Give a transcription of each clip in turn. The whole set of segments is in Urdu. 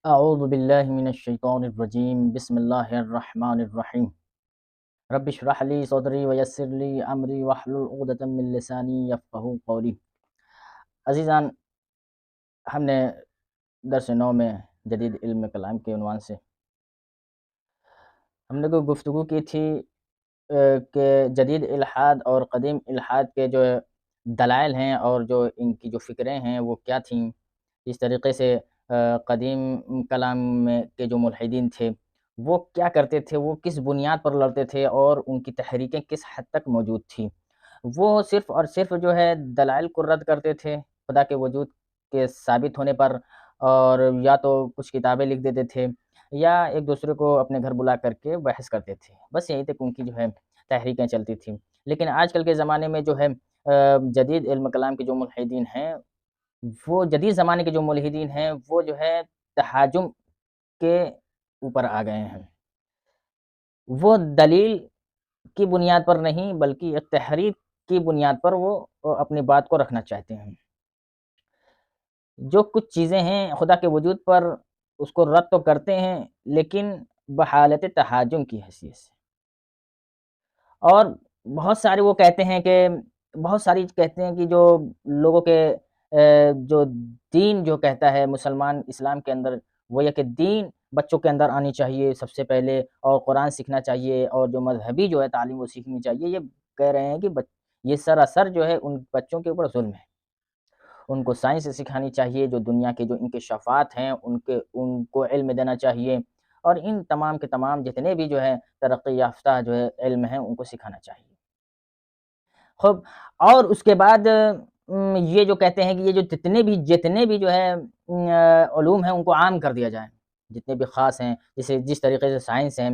اعوذ باللہ من الشیطان الرجیم بسم اللہ الرحمن الرحیم رب اشرح لی صدری ویسر لی امری واحلل عقدۃ من لسانی یفقہوا قولی۔ عزیزان، ہم نے درس نو میں جدید علم کلام کے عنوان سے ہم نے کوئی گفتگو کی تھی کہ جدید الحاد اور قدیم الحاد کے جو دلائل ہیں اور جو ان کی جو فکریں ہیں وہ کیا تھیں۔ اس طریقے سے قدیم کلام میں کے جو ملحدین تھے وہ کیا کرتے تھے، وہ کس بنیاد پر لڑتے تھے اور ان کی تحریکیں کس حد تک موجود تھیں۔ وہ صرف اور صرف جو ہے دلائل کو رد کرتے تھے خدا کے وجود کے ثابت ہونے پر، اور یا تو کچھ کتابیں لکھ دیتے تھے یا ایک دوسرے کو اپنے گھر بلا کر کے بحث کرتے تھے، بس یہیں تک ان کی جو ہے تحریکیں چلتی تھیں۔ لیکن آج کل کے زمانے میں جو ہے جدید علم کلام کے جو ملحدین ہیں، وہ جدید زمانے کے جو ملحدین ہیں وہ جو ہے تہاجم کے اوپر آ گئے ہیں۔ وہ دلیل کی بنیاد پر نہیں بلکہ ایک تحریک کی بنیاد پر وہ اپنی بات کو رکھنا چاہتے ہیں۔ جو کچھ چیزیں ہیں خدا کے وجود پر اس کو رد تو کرتے ہیں لیکن بحالت تہاجم کی حیثیت سے، اور بہت سارے وہ کہتے ہیں کہ بہت ساری کہتے ہیں کہ جو لوگوں کے جو دین جو کہتا ہے مسلمان اسلام کے اندر، وہ یہ کہ دین بچوں کے اندر آنی چاہیے سب سے پہلے، اور قرآن سیکھنا چاہیے، اور جو مذہبی جو ہے تعلیم وہ سیکھنی چاہیے۔ یہ کہہ رہے ہیں کہ یہ سراسر جو ہے ان بچوں کے اوپر ظلم ہے۔ ان کو سائنس سکھانی چاہیے، جو دنیا کے جو انکشافات ہیں ان کو علم دینا چاہیے، اور ان تمام کے تمام جتنے بھی جو ہے ترقی یافتہ جو ہے علم ہیں ان کو سکھانا چاہیے۔ خوب، اور اس کے بعد یہ جو کہتے ہیں کہ یہ جو جتنے بھی جو ہے علوم ہیں ان کو عام کر دیا جائے، جتنے بھی خاص ہیں، جس طریقے سے سائنس ہے،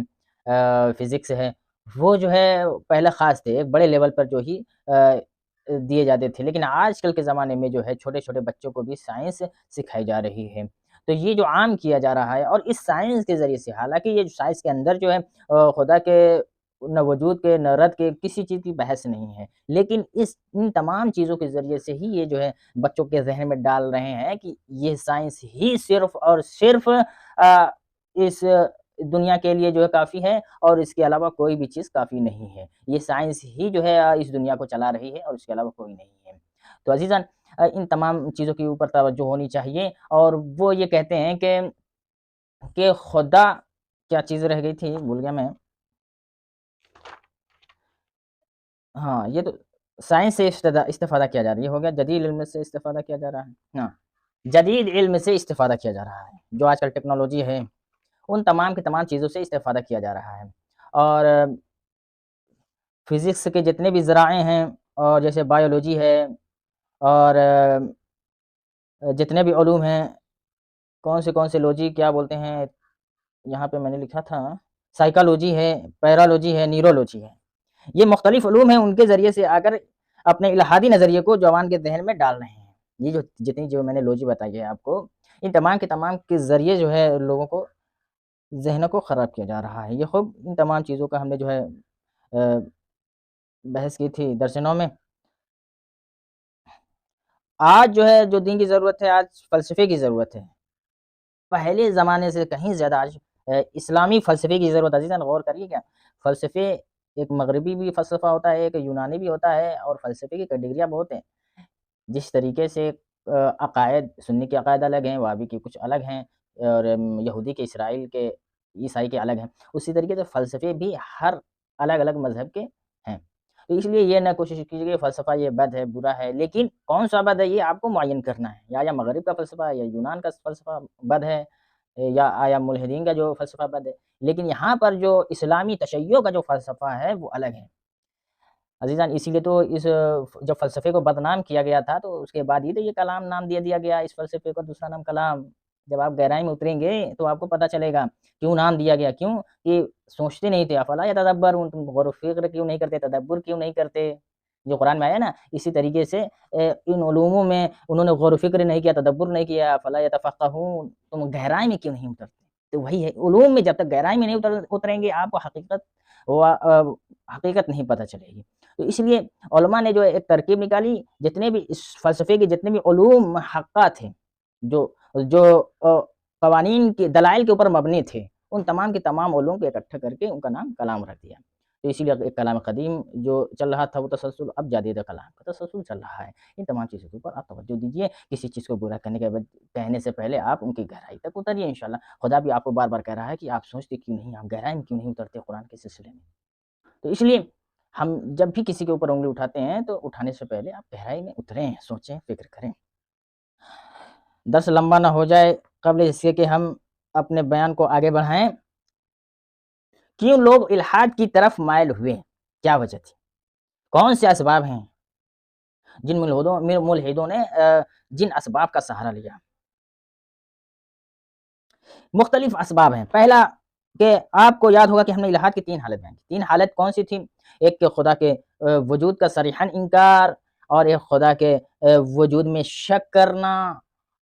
فزکس ہے، وہ جو ہے پہلے خاص تھے، ایک بڑے لیول پر جو ہی دیے جاتے تھے، لیکن آج کل کے زمانے میں جو ہے چھوٹے چھوٹے بچوں کو بھی سائنس سکھائی جا رہی ہے۔ تو یہ جو عام کیا جا رہا ہے، اور اس سائنس کے ذریعے سے، حالانکہ یہ سائنس کے اندر جو ہے خدا کے نہ وجود کے نہ رد کے کسی چیز کی بحث نہیں ہے، لیکن ان تمام چیزوں کے ذریعے سے ہی یہ جو ہے بچوں کے ذہن میں ڈال رہے ہیں کہ یہ سائنس ہی صرف اور صرف اس دنیا کے لیے جو ہے کافی ہے، اور اس کے علاوہ کوئی بھی چیز کافی نہیں ہے۔ یہ سائنس ہی جو ہے اس دنیا کو چلا رہی ہے اور اس کے علاوہ کوئی نہیں ہے۔ تو عزیزان، ان تمام چیزوں کے اوپر توجہ ہونی چاہیے، اور وہ یہ کہتے ہیں کہ خدا کیا چیز رہ گئی تھی، بھول گیا میں۔ ہاں، یہ تو سائنس سے استفادہ کیا جا رہا ہے، یہ ہو گیا جدید علم سے استفادہ کیا جا رہا ہے۔ ہاں، جدید علم سے استفادہ کیا جا رہا ہے، جو آج کل ٹیکنالوجی ہے ان تمام کی تمام چیزوں سے استفادہ کیا جا رہا ہے، اور فزکس کے جتنے بھی ذرائع ہیں، اور جیسے بایولوجی ہے، اور جتنے بھی علوم ہیں، کون سے لوجی کیا بولتے ہیں، یہاں پہ میں نے لکھا تھا، سائیکالوجی ہے، پیرالوجی ہے، نیورولوجی ہے، یہ مختلف علوم ہیں، ان کے ذریعے سے اگر اپنے الہادی نظریے کو جوان کے ذہن میں ڈال رہے ہیں۔ یہ جو جتنی جو میں نے لوجی بتائی ہے آپ کو، ان تمام کے تمام کے ذریعے جو ہے لوگوں کو ذہنوں کو خراب کیا جا رہا ہے۔ یہ خوب ان تمام چیزوں کا ہم نے جو ہے بحث کی تھی درس نو میں۔ آج جو ہے جو دین کی ضرورت ہے، آج فلسفے کی ضرورت ہے، پہلے زمانے سے کہیں زیادہ آج اسلامی فلسفے کی ضرورت ہے۔ عزیزان غور کریے، کیا فلسفے ایک مغربی بھی فلسفہ ہوتا ہے، ایک یونانی بھی ہوتا ہے، اور فلسفے کی کیٹیگریاں بہت ہیں۔ جس طریقے سے عقائد، سنی کے عقائد الگ ہیں، وہابی کے کچھ الگ ہیں، اور یہودی کے، اسرائیل کے، عیسائی کے الگ ہیں، اسی طریقے سے فلسفے بھی ہر الگ الگ مذہب کے ہیں۔ تو اس لیے یہ نہ کوشش کیجیے کہ فلسفہ یہ بد ہے، برا ہے، لیکن کون سا بد ہے یہ آپ کو معین کرنا ہے، یا مغرب کا فلسفہ ہے، یا یونان کا فلسفہ بد ہے، یا آیا ملحدین کا جو فلسفہ بد ہے، لیکن یہاں پر جو اسلامی تشیع کا جو فلسفہ ہے وہ الگ ہے۔ عزیزان، اسی لیے تو اس جب فلسفے کو بدنام کیا گیا تھا تو اس کے بعد ہی تو یہ کلام نام دے دیا گیا، اس فلسفے کو دوسرا نام کلام۔ جب آپ گہرائی میں اتریں گے تو آپ کو پتہ چلے گا کیوں نام دیا گیا، کیوں کہ سوچتے نہیں تھے، افلا یتدبرون، تم غور و فکر کیوں نہیں کرتے، تدبر کیوں نہیں کرتے، جو قرآن میں آیا نا، اسی طریقے سے ان علوموں میں انہوں نے غور و فکر نہیں کیا، تدبر نہیں کیا، افلا یتفقہون، تم گہرائی میں کیوں نہیں اترتے۔ تو وہی ہے، علوم میں جب تک گہرائی میں نہیں اتریں گے آپ کو حقیقت نہیں پتہ چلے گی۔ تو اس لیے علماء نے جو ایک ترکیب نکالی، جتنے بھی اس فلسفے کے جتنے بھی علوم حقہ تھے، جو قوانین کے دلائل کے اوپر مبنی تھے، ان تمام کے تمام علوم کو اکٹھا کر کے ان کا نام کلام رکھ دیا۔ تو اسی لیے ایک کلام قدیم جو چل رہا تھا وہ تسلسل، اب جدید کلام کا تسلسل چل رہا ہے۔ ان تمام چیزوں کے اوپر آپ توجہ دیجیے، کسی چیز کو برا کرنے کے بعد کہنے سے پہلے آپ ان کی گہرائی تک اتریے انشاءاللہ۔ خدا بھی آپ کو بار بار کہہ رہا ہے کہ آپ سوچتے کیوں نہیں، آپ گہرائی میں کیوں نہیں اترتے قرآن کے سلسلے میں۔ تو اس لیے ہم جب بھی کسی کے اوپر انگلی اٹھاتے ہیں تو اٹھانے سے پہلے آپ گہرائی میں اتریں، سوچیں، فکر کریں۔ درس لمبا نہ ہو جائے، قبل اس کے کہ ہم اپنے بیان کو آگے بڑھائیں، کیوں لوگ الحاد کی طرف مائل ہوئے، کیا وجہ تھی، کون سے اسباب ہیں جن ملحدوں نے جن اسباب کا سہارا لیا؟ مختلف اسباب ہیں۔ پہلا کہ آپ کو یاد ہوگا کہ ہم نے الحاد کی 3 حالت بیان کی۔ 3 حالت کون سی تھی؟ ایک کہ خدا کے وجود کا صریحاً انکار، اور ایک خدا کے وجود میں شک کرنا،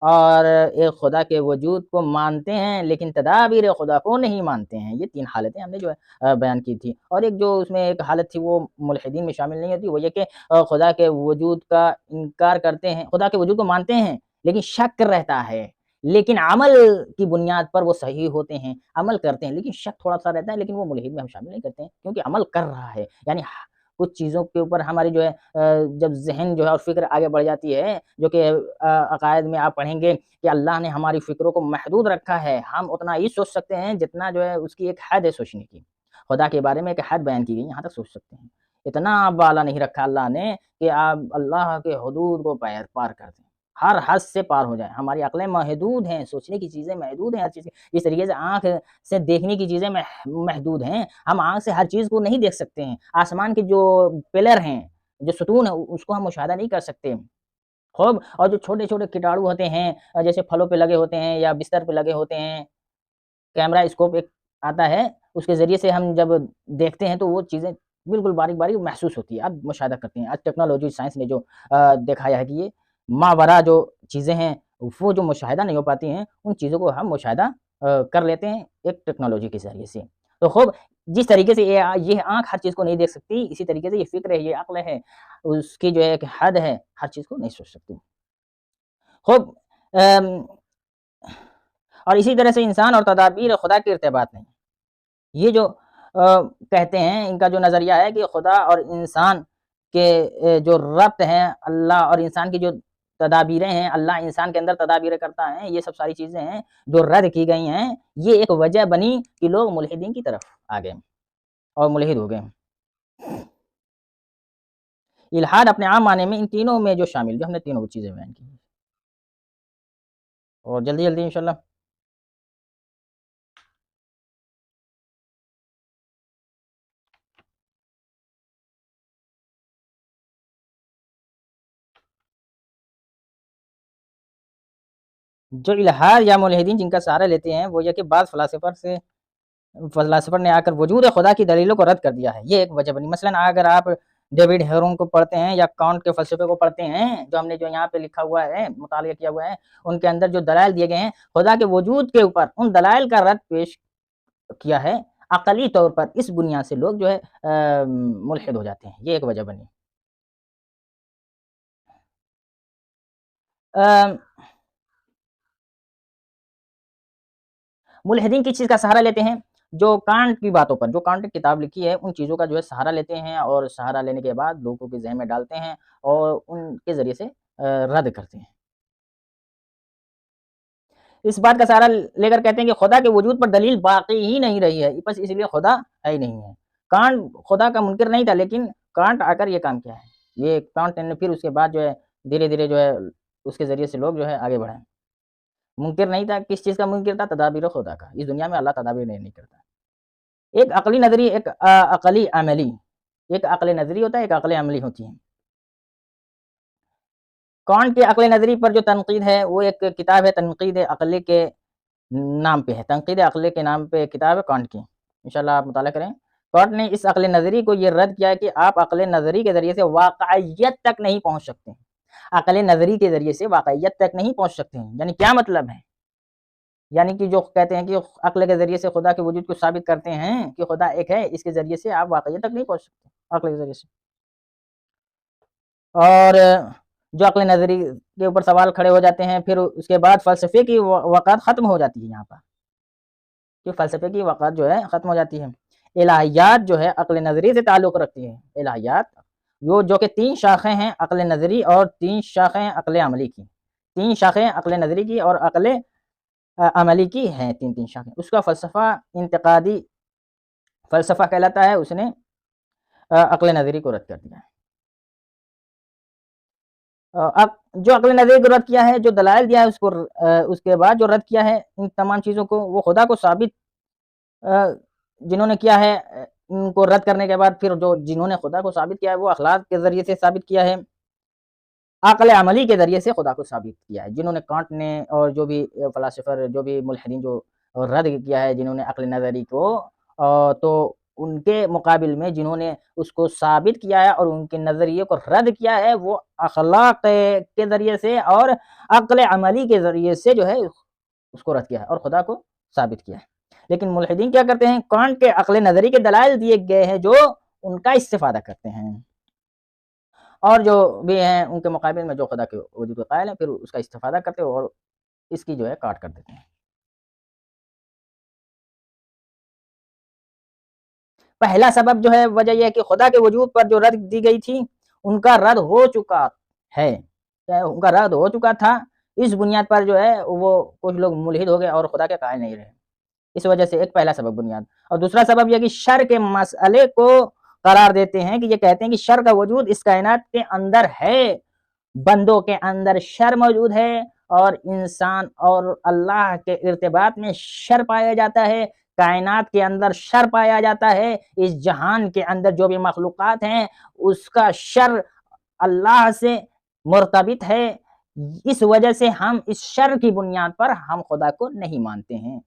اور ایک خدا کے وجود کو مانتے ہیں لیکن تدابیر خدا کو نہیں مانتے ہیں۔ یہ 3 حالتیں ہم نے جو ہے بیان کی تھی۔ اور ایک جو اس میں ایک حالت تھی وہ ملحدین میں شامل نہیں ہوتی، وہ یہ کہ خدا کے وجود کا انکار کرتے ہیں، خدا کے وجود کو مانتے ہیں لیکن شک رہتا ہے، لیکن عمل کی بنیاد پر وہ صحیح ہوتے ہیں، عمل کرتے ہیں لیکن شک تھوڑا سا رہتا ہے، لیکن وہ ملحد میں ہم شامل نہیں کرتے ہیں کیونکہ عمل کر رہا ہے۔ یعنی کچھ چیزوں کے اوپر ہماری جو ہے جب ذہن جو ہے اور فکر آگے بڑھ جاتی ہے، جو کہ عقائد میں آپ پڑھیں گے کہ اللہ نے ہماری فکروں کو محدود رکھا ہے، ہم اتنا ہی سوچ سکتے ہیں جتنا جو ہے اس کی ایک حد ہے سوچنے کی۔ خدا کے بارے میں ایک حد بیان کی گئی، یہاں تک سوچ سکتے ہیں۔ اتنا بالا نہیں رکھا اللہ نے کہ آپ اللہ کے حدود کو پار کر دیں، ہر حد سے پار ہو جائیں۔ ہماری عقلیں محدود ہیں، سوچنے کی چیزیں محدود ہیں، ہر چیز اس طریقے سے آنکھ سے دیکھنے کی چیزیں محدود ہیں، ہم آنکھ سے ہر چیز کو نہیں دیکھ سکتے ہیں۔ آسمان کے جو پلر ہیں، جو ستون ہیں، اس کو ہم مشاہدہ نہیں کر سکتے خوب، اور جو چھوٹے چھوٹے کیٹاڑو ہوتے ہیں جیسے پھلوں پہ لگے ہوتے ہیں یا بستر پہ لگے ہوتے ہیں، کیمرہ اسکوپ ایک آتا ہے، اس کے ذریعے سے ہم جب دیکھتے ہیں تو وہ چیزیں بالکل باریک باریک محسوس ہوتی ہے، اب مشاہدہ کرتے ہیں۔ آج ٹیکنالوجی سائنس نے جو دکھایا ہے کہ یہ ماورا جو چیزیں ہیں وہ جو مشاہدہ نہیں ہو پاتی ہیں، ان چیزوں کو ہم مشاہدہ کر لیتے ہیں ایک ٹیکنالوجی کے ذریعے سے۔ تو خوب جس طریقے سے یہ آنکھ ہر چیز کو نہیں دیکھ سکتی، اسی طریقے سے یہ فکر ہے، یہ عقل ہے، اس کی جو ہے ایک حد ہے، ہر چیز کو نہیں سوچ سکتی۔ خوب اور اسی طرح سے انسان اور تدابیر خدا کے ارتباط نہیں، یہ جو کہتے ہیں، ان کا جو نظریہ ہے کہ خدا اور انسان کے جو ربط ہیں، اللہ اور انسان کی جو تدابیریں ہیں، اللہ انسان کے اندر تدابیریں کرتا ہے، یہ سب ساری چیزیں ہیں جو رد کی گئی ہیں، یہ ایک وجہ بنی کہ لوگ ملحدین کی طرف آ گئے اور ملحد ہو گئے۔ الحاد اپنے عام معنی میں ان تینوں میں جو شامل، جو ہم نے تینوں چیزیں بیان کی، اور جلدی جلدی انشاءاللہ جو الحاد یا ملحدین جن کا سہارا لیتے ہیں وہ یہ کہ بعض فلاسفر نے آ کر وجود خدا کی دلیلوں کو رد کر دیا ہے، یہ ایک وجہ بنی۔ مثلا اگر آپ ڈیوڈ ہیروم کو پڑھتے ہیں یا کانٹ کے فلسفے کو پڑھتے ہیں، جو ہم نے جو یہاں پہ لکھا ہوا ہے، مطالعہ کیا ہوا ہے، ان کے اندر جو دلائل دیے گئے ہیں خدا کے وجود کے اوپر، ان دلائل کا رد پیش کیا ہے عقلی طور پر، اس بنیاد سے لوگ جو ہے ملحد ہو جاتے ہیں، یہ ایک وجہ بنی۔ ملحدین کس چیز کا سہارا لیتے ہیں؟ جو کانٹ کی باتوں پر، جو کانٹ کی کتاب لکھی ہے ان چیزوں کا جو ہے سہارا لیتے ہیں، اور سہارا لینے کے بعد لوگوں کے ذہن میں ڈالتے ہیں اور ان کے ذریعے سے رد کرتے ہیں۔ اس بات کا سہارا لے کر کہتے ہیں کہ خدا کے وجود پر دلیل باقی ہی نہیں رہی ہے، بس اس لیے خدا ہے ہی نہیں ہے۔ کانٹ خدا کا منکر نہیں تھا، لیکن کانٹ آ کر یہ کام کیا ہے، یہ کانٹ نے پھر اس کے بعد جو ہے دھیرے دھیرے جو ہے اس کے ذریعے سے لوگ جو ہے آگے بڑھے۔ منکر نہیں تھا، کس چیز کا منکر تھا؟ تدابیر خدا کا۔ اس دنیا میں اللہ تدابیر نہیں کرتا۔ ایک عقلی نظری، ایک عقلی عملی، ایک عقل نظری ہوتا ہے، ایک عقل عملی ہوتی ہے۔ کانٹ کے عقل نظری پر جو تنقید ہے وہ ایک کتاب ہے تنقید عقل کے نام پہ ہے، تنقید عقل کے نام پہ کتاب ہے کانٹ کی، انشاءاللہ آپ مطالعہ کریں۔ کانٹ نے اس عقل نظری کو یہ رد کیا ہے کہ آپ عقل نظری کے ذریعے سے واقعیت تک نہیں پہنچ سکتے ہیں، عقل نظری کے ذریعے سے واقعیت تک نہیں پہنچ سکتے ہیں۔ یعنی کیا مطلب ہے؟ یعنی کہ جو کہتے ہیں کہ عقل کے ذریعے سے خدا کے وجود کو ثابت کرتے ہیں کہ خدا ایک ہے، اس کے ذریعے سے آپ واقعیت تک نہیں پہنچ سکتے عقل کے ذریعے سے۔ اور جو عقل نظری کے اوپر سوال کھڑے ہو جاتے ہیں، پھر اس کے بعد فلسفے کی وقات ختم ہو جاتی ہے یہاں پر، کہ فلسفے کی وقات جو ہے ختم ہو جاتی ہے۔ الہیات جو ہے عقل نظری سے تعلق رکھتی ہیں، الہیات وہ جو کہ 3 شاخیں ہیں عقل نظری اور 3 شاخیں ہیں عقل عملی کی، 3 شاخیں عقل نظری کی اور عقل عملی کی ہیں، 3 شاخیں۔ اس کا فلسفہ انتقادی فلسفہ کہلاتا ہے، اس نے عقل نظری کو رد کر دیا ہے۔ اب جو عقل نظری کو رد کیا ہے، جو دلائل دیا ہے اس کو، اس کے بعد جو رد کیا ہے ان تمام چیزوں کو، وہ خدا کو ثابت جنہوں نے کیا ہے، ان کو رد کرنے کے بعد پھر جو جنہوں نے خدا کو ثابت کیا ہے وہ اخلاق کے ذریعے سے ثابت کیا ہے، عقل عملی کے ذریعے سے خدا کو ثابت کیا ہے۔ جنہوں نے کانٹ نے اور جو بھی فلاسفر، جو بھی ملحدین جو رد کیا ہے جنہوں نے عقل نظری کو، تو ان کے مقابل میں جنہوں نے اس کو ثابت کیا ہے اور ان کے نظریے کو رد کیا ہے، وہ اخلاق کے ذریعے سے اور عقل عملی کے ذریعے سے جو ہے اس کو رد کیا ہے اور خدا کو ثابت کیا ہے۔ لیکن ملحدین کیا کرتے ہیں، کانٹ کے عقل نظری کے دلائل دیے گئے ہیں جو ان کا استفادہ کرتے ہیں، اور جو بھی ہیں ان کے مقابل میں جو خدا کے وجود قائل ہیں، پھر اس کا استفادہ کرتے ہیں اور اس کی جو ہے کاٹ کر دیتے ہیں۔ پہلا سبب جو ہے وجہ یہ ہے کہ خدا کے وجود پر جو رد دی گئی تھی ان کا رد ہو چکا ہے، ان کا رد ہو چکا تھا، اس بنیاد پر جو ہے وہ کچھ لوگ ملحد ہو گئے اور خدا کے قائل نہیں رہے، اس وجہ سے ایک پہلا سبب بنیاد۔ اور دوسرا سبب یہ کہ شر کے مسئلے کو قرار دیتے ہیں، کہ یہ کہتے ہیں کہ شر کا وجود اس کائنات کے اندر ہے، بندوں کے اندر شر موجود ہے اور انسان اور اللہ کے ارتباط میں شر پایا جاتا ہے، کائنات کے اندر شر پایا جاتا ہے، اس جہان کے اندر جو بھی مخلوقات ہیں اس کا شر اللہ سے مرتبط ہے، اس وجہ سے ہم اس شر کی بنیاد پر ہم خدا کو نہیں مانتے ہیں۔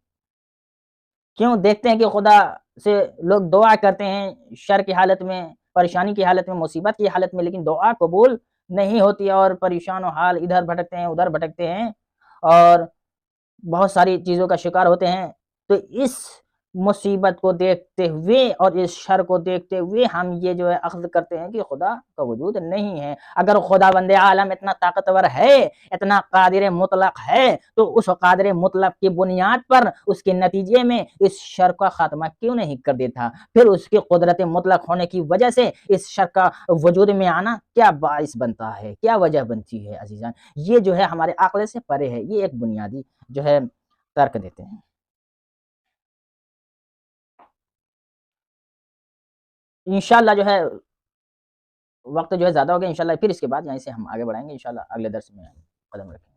کیوں؟ دیکھتے ہیں کہ خدا سے لوگ دعا کرتے ہیں شر کی حالت میں، پریشانی کی حالت میں، مصیبت کی حالت میں، لیکن دعا قبول نہیں ہوتی اور پریشان و حال ادھر بھٹکتے ہیں ادھر بھٹکتے ہیں اور بہت ساری چیزوں کا شکار ہوتے ہیں۔ تو اس مصیبت کو دیکھتے ہوئے اور اس شر کو دیکھتے ہوئے ہم یہ جو ہے اخذ کرتے ہیں کہ خدا کا وجود نہیں ہے۔ اگر خداوند عالم اتنا طاقتور ہے، اتنا قادر مطلق ہے، تو اس قادر مطلق کی بنیاد پر اس کے نتیجے میں اس شر کا خاتمہ کیوں نہیں کر دیتا؟ پھر اس کی قدرت مطلق ہونے کی وجہ سے اس شر کا وجود میں آنا کیا باعث بنتا ہے، کیا وجہ بنتی ہے عزیزان؟ یہ جو ہے ہمارے عقل سے پرے ہے، یہ ایک بنیادی جو ہے ترک دیتے ہیں۔ انشاءاللہ جو ہے وقت جو ہے زیادہ ہو گیا، انشاءاللہ پھر اس کے بعد یہیں سے ہم آگے بڑھائیں گے، انشاءاللہ اگلے درس میں قدم رکھیں گے۔